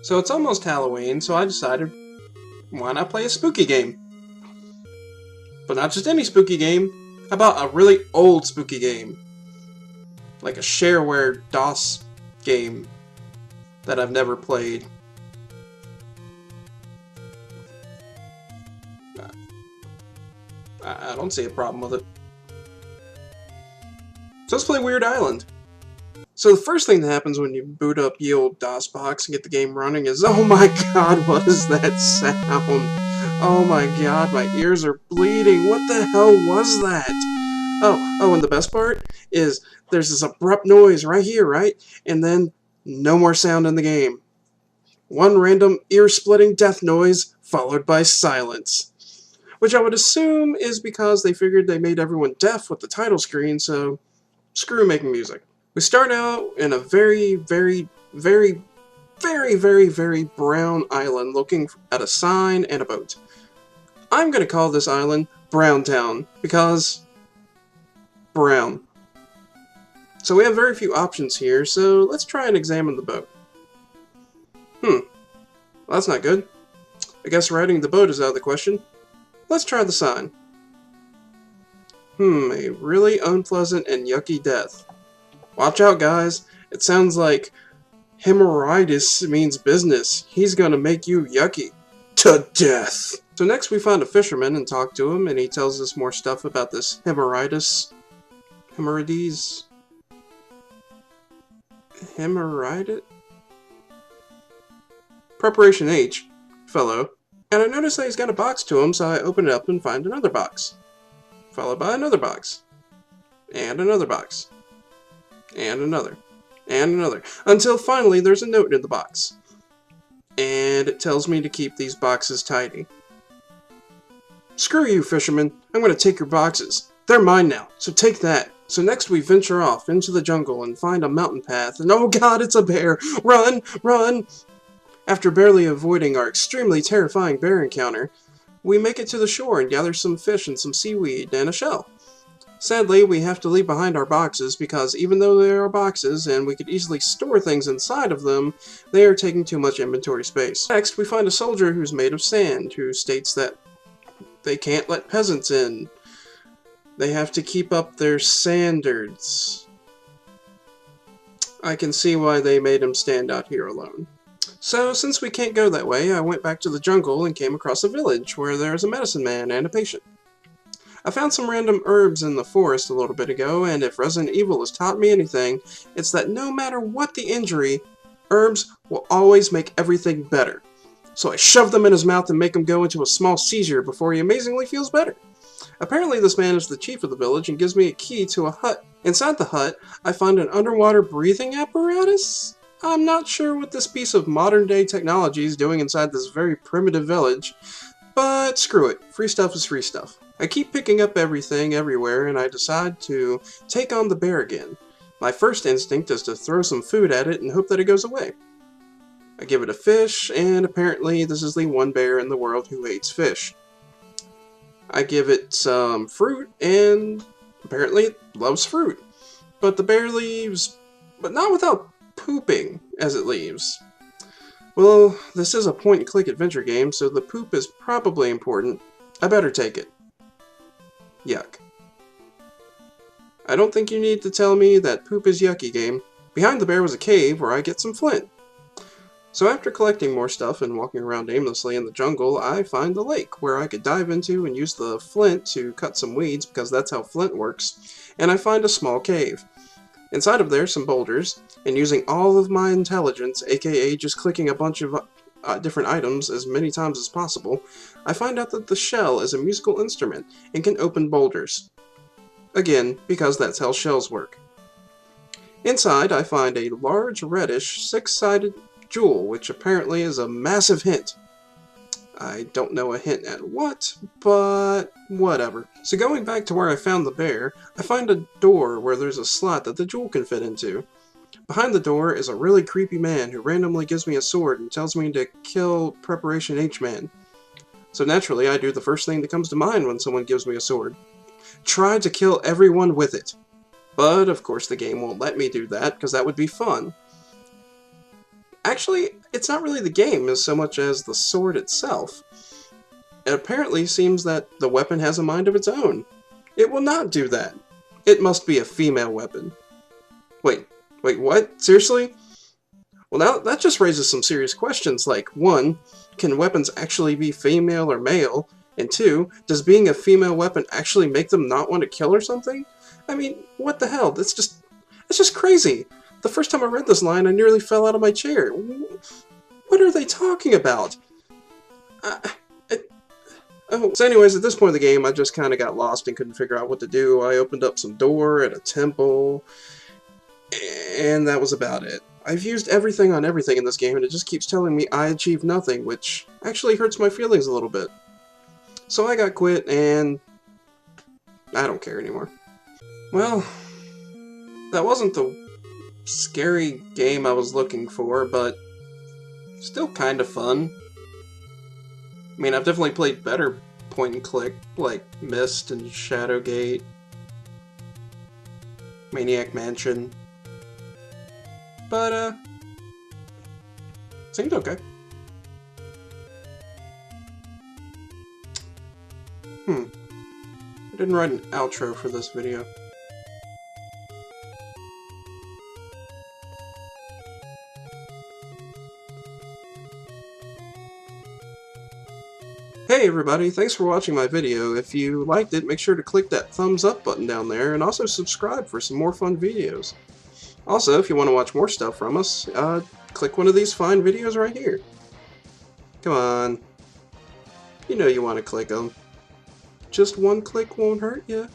So it's almost Halloween, so I decided, why not play a spooky game? But not just any spooky game. How about a really old spooky game? Like a shareware DOS game that I've never played. I don't see a problem with it. So let's play Wierd Island. So the first thing that happens when you boot up ye old DOS box and get the game running is, oh my god, what is that sound? Oh my god, my ears are bleeding. What the hell was that? Oh, and the best part is there's this abrupt noise right here, right? And then no more sound in the game. One random ear-splitting death noise followed by silence. Which I would assume is because they figured they made everyone deaf with the title screen, so screw making music. We start out in a very brown island looking at a sign and a boat. I'm going to call this island Browntown because brown. So we have very few options here, so let's try and examine the boat. Well, that's not good. I guess riding the boat is out of the question. Let's try the sign. A really unpleasant and yucky death. Watch out, guys. It sounds like hemorrhoitis means business. He's gonna make you yucky. To death. So next we find a fisherman and talk to him, and he tells us more stuff about this hemorrhoitis. Hemorrhoides? Hemorrhoitis? Preparation H, fellow. And I notice that he's got a box to him, so I open it up and find another box. Followed by another box. And another box. And another. And another. Until finally there's a note in the box. And it tells me to keep these boxes tidy. Screw you, fisherman. I'm going to take your boxes. They're mine now, so take that. So next we venture off into the jungle and find a mountain path, and oh god, it's a bear! Run! Run! After barely avoiding our extremely terrifying bear encounter, we make it to the shore and gather some fish and some seaweed and a shell. Sadly, we have to leave behind our boxes because even though they are boxes and we could easily store things inside of them, they are taking too much inventory space. Next, we find a soldier who's made of sand who states that they can't let peasants in. They have to keep up their standards. I can see why they made him stand out here alone. So, since we can't go that way, I went back to the jungle and came across a village where there's a medicine man and a patient. I found some random herbs in the forest a little bit ago, and if Resident Evil has taught me anything, it's that no matter what the injury, herbs will always make everything better. So I shove them in his mouth and make him go into a small seizure before he amazingly feels better. Apparently this man is the chief of the village and gives me a key to a hut. Inside the hut, I find an underwater breathing apparatus? I'm not sure what this piece of modern-day technology is doing inside this very primitive village, but screw it. Free stuff is free stuff. I keep picking up everything everywhere, and I decide to take on the bear again. My first instinct is to throw some food at it and hope that it goes away. I give it a fish, and apparently this is the one bear in the world who hates fish. I give it some fruit, and apparently it loves fruit. But the bear leaves, but not without pooping as it leaves. Well, this is a point-and-click adventure game, so the poop is probably important. I better take it. Yuck. I don't think you need to tell me that poop is yucky, game. Behind the bear was a cave where I get some flint. So after collecting more stuff and walking around aimlessly in the jungle, I find the lake where I could dive into and use the flint to cut some weeds because that's how flint works, and I find a small cave. Inside of there, some boulders, and using all of my intelligence, aka just clicking a bunch of different items as many times as possible, I find out that the shell is a musical instrument and can open boulders. Again, because that's how shells work. Inside, I find a large, reddish, six-sided jewel, which apparently is a massive hint. I don't know a hint at what, but whatever. So going back to where I found the bear, I find a door where there's a slot that the jewel can fit into. Behind the door is a really creepy man who randomly gives me a sword and tells me to kill Preparation H-Man. So naturally, I do the first thing that comes to mind when someone gives me a sword. Try to kill everyone with it. But, of course, the game won't let me do that, because that would be fun. Actually, it's not really the game as so much as the sword itself. It apparently seems that the weapon has a mind of its own. It will not do that. It must be a female weapon. Wait, what? Seriously? Well, now that just raises some serious questions, like, 1, can weapons actually be female or male? And 2, does being a female weapon actually make them not want to kill or something? I mean, what the hell? It's just crazy. The first time I read this line, I nearly fell out of my chair. What are they talking about? Oh, so anyways, at this point in the game, I just kind of got lost and couldn't figure out what to do. I opened up some door at a temple, and that was about it. I've used everything on everything in this game, and it just keeps telling me I achieved nothing, which actually hurts my feelings a little bit. So I got quit, and I don't care anymore. Well, that wasn't the scary game I was looking for, but still kind of fun. I mean, I've definitely played better point-and-click, like Myst and Shadowgate, Maniac Mansion, but, seemed okay. I didn't write an outro for this video. Hey everybody, thanks for watching my video. If you liked it, make sure to click that thumbs up button down there, and also subscribe for some more fun videos. Also, if you want to watch more stuff from us, click one of these fine videos right here. Come on. You know you want to click them. Just one click won't hurt you.